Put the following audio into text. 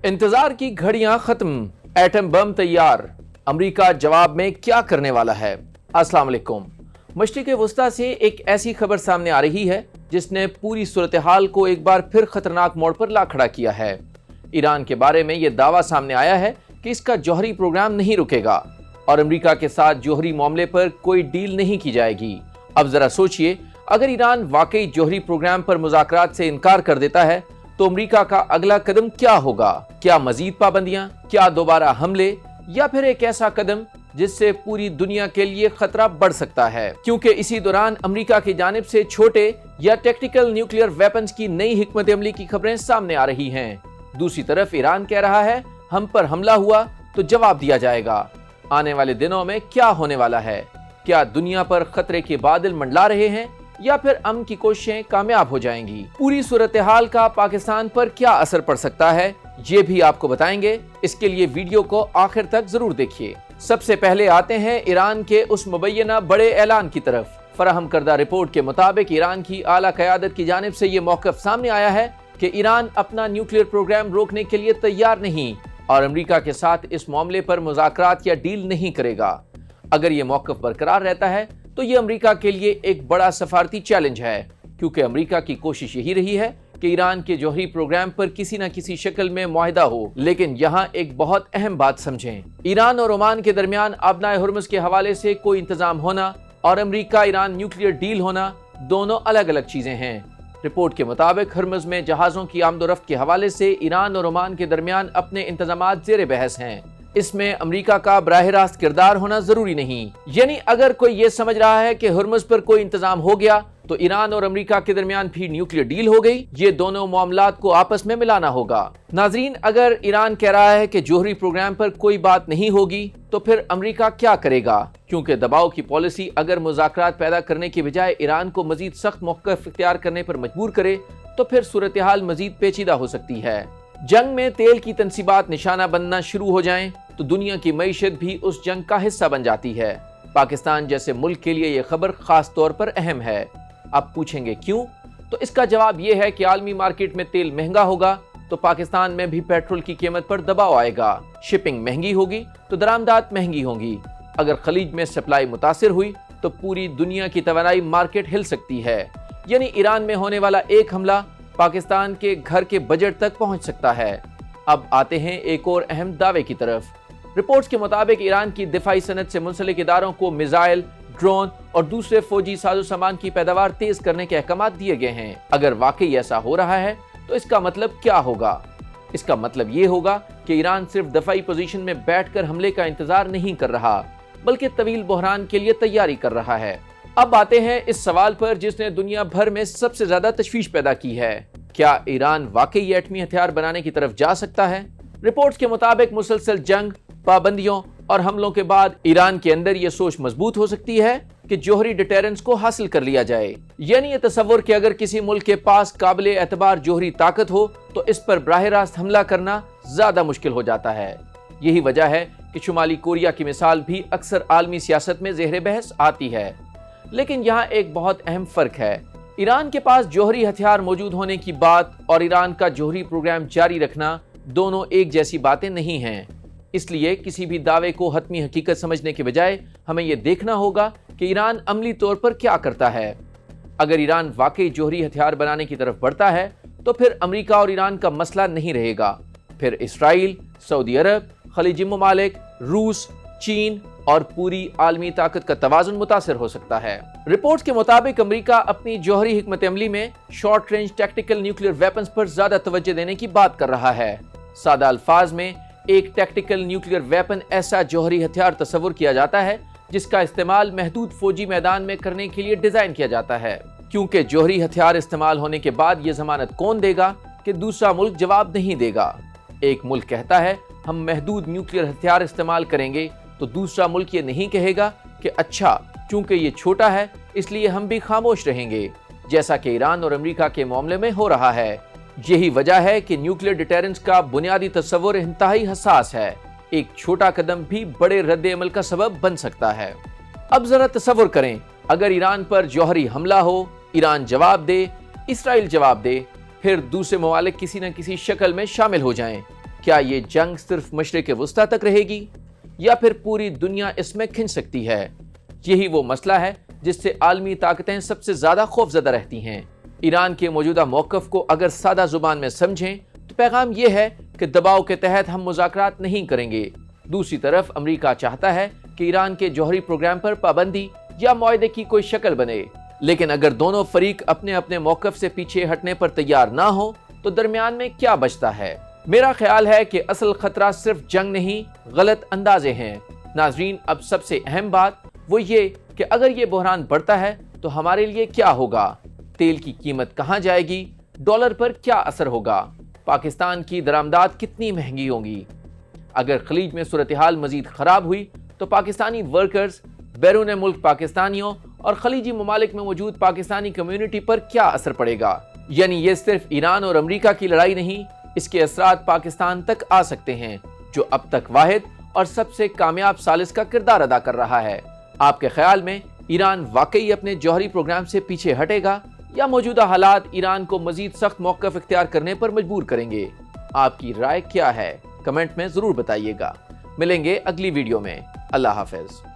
इंतजार की घड़ियां खत्म, एटम बम तैयार, अमेरिका जवाब में क्या करने वाला है। अस्सलाम वालेकुम। मशरिक़ वस्ता से एक ऐसी खबर सामने आ रही है जिसने पूरी सूरत हाल को एक बार फिर खतरनाक मोड़ पर ला खड़ा किया है। ईरान के बारे में यह दावा सामने आया है कि इसका जौहरी प्रोग्राम नहीं रुकेगा और अमेरिका के साथ जौहरी मामले पर कोई डील नहीं की जाएगी। अब जरा सोचिए, अगर ईरान वाकई जौहरी प्रोग्राम पर मुज़ाकरात से इनकार कर देता है तो अमेरिका का अगला कदम क्या होगा? क्या मजीद पाबंदियां, क्या दोबारा हमले, या फिर एक ऐसा कदम जिससे पूरी दुनिया के लिए खतरा बढ़ सकता है? क्योंकि इसी दौरान अमेरिका की जानिब से छोटे या टैक्टिकल न्यूक्लियर वेपन्स की नई हिकमत अमली की खबरें सामने आ रही हैं। दूसरी तरफ ईरान कह रहा है, हम पर हमला हुआ तो जवाब दिया जाएगा। आने वाले दिनों में क्या होने वाला है? क्या दुनिया पर खतरे के बादल मंडला रहे हैं या फिर अमन की कोशिशें कामयाब हो जाएंगी? पूरी सूरत हाल का पाकिस्तान पर क्या असर पड़ सकता है, ये भी आपको बताएंगे। इसके लिए वीडियो को आखिर तक जरूर देखिए। सबसे पहले आते हैं ईरान के उस मुबैना बड़े ऐलान की तरफ। फराहम करदा रिपोर्ट के मुताबिक ईरान की आला क़यादत की जानिब से ये मौक़िफ़ सामने आया है कि ईरान अपना न्यूक्लियर प्रोग्राम रोकने के लिए तैयार नहीं और अमेरिका के साथ इस मामले पर मुज़ाकरात या डील नहीं करेगा। अगर ये मौक़िफ़ बरकरार रहता है तो ये अमेरिका के लिए एक बड़ा सफारती चैलेंज है, क्योंकि अमेरिका की कोशिश यही रही है कि ईरान के जौहरी प्रोग्राम पर किसी न किसी शक्ल में मुआहिदा हो। लेकिन यहाँ एक बहुत अहम बात समझें, ईरान और ओमान के दरमियान आबनाए हुर्मुज़ के हवाले से कोई इंतजाम होना और अमेरिका ईरान न्यूक्लियर डील होना दोनों अलग अलग चीजें हैं। रिपोर्ट के मुताबिक हुर्मुज़ में जहाज़ों की आमदोरफ्त के हवाले से ईरान और ओमान के दरमियान अपने इंतजामात ज़ेरे बहस हैं। इसमें अमेरिका का बराह रास्त किरदार होना जरूरी नहीं। यानी अगर कोई ये समझ रहा है कि हुर्मुज़ पर कोई इंतजाम हो गया तो ईरान और अमेरिका के दरमियान भी न्यूक्लियर डील हो गई, ये दोनों मामलात को आपस में मिलाना होगा। नाजरीन, अगर ईरान कह रहा है कि जौहरी प्रोग्राम पर कोई बात नहीं होगी तो फिर अमेरिका क्या करेगा? क्योंकि दबाव की पॉलिसी अगर मुज़ाकरात पैदा करने की बजाय ईरान को मजीद सख्त मौक़िफ़ इख्तियार करने पर मजबूर करे तो फिर सूरत हाल मजीद पेचीदा हो सकती है। जंग में तेल की तनसीबात निशाना बनना शुरू हो जाएं तो दुनिया की मईशत भी उस जंग का हिस्सा बन जाती है। पाकिस्तान जैसे मुल्क के लिए यह खबर खास तौर पर अहम है। आप पूछेंगे क्यों? तो इसका जवाब यह है कि आलमी मार्केट में तेल महंगा होगा तो पाकिस्तान में भी पेट्रोल की कीमत पर दबाव आएगा। शिपिंग महंगी होगी तो दरामदात महंगी होंगी। अगर खलीज में सप्लाई मुतासिर हुई तो पूरी दुनिया की तवानाई मार्केट हिल सकती है। यानी ईरान में होने वाला एक हमला पाकिस्तान के घर के बजट तक पहुंच सकता है। अब आते हैं एक और अहम दावे की तरफ। रिपोर्ट्स के मुताबिक ईरान की दिफाई सनत से मुंसलिक इदारों को मिसाइल, ड्रोन और दूसरे फौजी साजो सामान की पैदावार तेज करने के अहकामात दिए गए हैं। अगर वाकई ऐसा हो रहा है तो इसका मतलब क्या होगा? इसका मतलब ये होगा कि ईरान सिर्फ दफाई पोजीशन में बैठकर हमले का इंतजार नहीं कर रहा, बल्कि तवील बहरान के लिए तैयारी कर रहा है। अब आते हैं इस सवाल पर जिसने दुनिया भर में सबसे ज्यादा तशवीश पैदा की है, क्या ईरान वाकई एटमी हथियार बनाने की तरफ जा सकता है? रिपोर्ट्स के मुताबिक मुसलसल जंग, पाबंदियों और हमलों के बाद ईरान के अंदर यह सोच मजबूत हो सकती है कि जौहरी डिटेरेंस को हासिल कर लिया जाए। यानी ये तसव्वुर कि अगर किसी मुल्क के पास काबिले एतबार जौहरी ताकत हो तो इस पर बराह रास्त हमला करना ज्यादा मुश्किल हो जाता है। यही वजह है कि शुमाली कोरिया की मिसाल भी अक्सर आलमी सियासत में ज़ेहरे बहस आती है। लेकिन यहाँ एक बहुत अहम फर्क है। ईरान के पास जौहरी हथियार मौजूद होने की बात और ईरान का जौहरी प्रोग्राम जारी रखना दोनों एक जैसी बातें नहीं हैं। इसलिए किसी भी दावे को हतमी हकीकत समझने के बजाय हमें यह देखना होगा कि ईरान अमली तौर पर क्या करता है। अगर ईरान वाकई जौहरी हथियार बनाने की तरफ बढ़ता है तो फिर अमेरिका और ईरान का मसला नहीं रहेगा। फिर इसराइल, सऊदी अरब, खलीजी ममालिक, रूस, चीन और पूरी आलमी ताकत का तवाज़ुन मुतासिर हो सकता है। रिपोर्ट्स के मुताबिक अमेरिका अपनी जौहरी हिकमत अमली में short range tactical nuclear weapons पर ज्यादा तवज्जो देने की बात कर रहा है। सादा अल्फाज में एक टैक्टिकल न्यूक्लियर वेपन ऐसा जौहरी हथियार तस्वुर किया जाता है जिसका इस्तेमाल महदूद फौजी मैदान में करने के लिए डिजाइन किया जाता है। क्योंकि जौहरी हथियार इस्तेमाल होने के बाद ये जमानत कौन देगा कि दूसरा मुल्क जवाब नहीं देगा? एक मुल्क कहता है हम महदूद न्यूक्लियर हथियार इस्तेमाल करेंगे तो दूसरा मुल्क ये नहीं कहेगा कि अच्छा, चूंकि ये छोटा है इसलिए हम भी खामोश रहेंगे, जैसा कि ईरान और अमेरिका के मामले में हो रहा है। यही वजह है कि न्यूक्लियर डिटेरेंस का बुनियादी तस्वुर इंतहाई हसास है। एक छोटा कदम भी बड़े रद्द अमल का सबब बन सकता है। अब जरा तस्वुर करें, अगर ईरान पर जौहरी हमला हो, ईरान जवाब दे, इसराइल जवाब दे, फिर दूसरे ममालिक किसी न किसी शक्ल में शामिल हो जाएं। क्या ये जंग सिर्फ मशरिक वस्ता तक रहेगी या फिर पूरी दुनिया इसमें खिंच सकती है? यही वो मसला है जिससे आलमी ताकतें सबसे ज्यादा खौफजदा रहती हैं। ईरान के मौजूदा मौक़िफ़ को अगर सादा जुबान में समझें तो पैगाम यह है कि दबाव के तहत हम मुज़ाकरात नहीं करेंगे। दूसरी तरफ अमेरिका चाहता है कि ईरान के जौहरी प्रोग्राम पर पाबंदी या मुआहदे की कोई शक्ल बने, लेकिन अगर दोनों फरीक अपने अपने मौक़िफ़ से पीछे हटने पर तैयार ना हो तो दरमियान में क्या बचता है? मेरा ख्याल है कि असल खतरा सिर्फ जंग नहीं, गलत अंदाजे हैं। नाजरीन, अब सबसे अहम बात वो ये कि अगर ये बहरान बढ़ता है तो हमारे लिए क्या होगा? तेल की कीमत कहाँ जाएगी? डॉलर पर क्या असर होगा? पाकिस्तान की दरामदात कितनी महंगी होंगी? अगर खलीज में सूरत हाल मजीद खराब हुई तो पाकिस्तानी वर्कर्स, बैरून मुल्क पाकिस्तानियों और खलीजी ममालिक में मौजूद पाकिस्तानी कम्युनिटी पर क्या असर पड़ेगा? यानी ये सिर्फ ईरान और अमेरिका की लड़ाई नहीं, इसके असरात पाकिस्तान तक आ सकते हैं, जो अब तक वाहिद और सबसे कामयाब सालिस का किरदार अदा कर रहा है। आपके ख्याल में ईरान वाकई अपने जौहरी प्रोग्राम से पीछे हटेगा या मौजूदा हालात ईरान को मजीद सख्त मौक़िफ़ इख्तियार करने पर मजबूर करेंगे? आपकी राय क्या है? कमेंट में जरूर बताइएगा। मिलेंगे अगली वीडियो में। अल्लाह हाफ़िज़।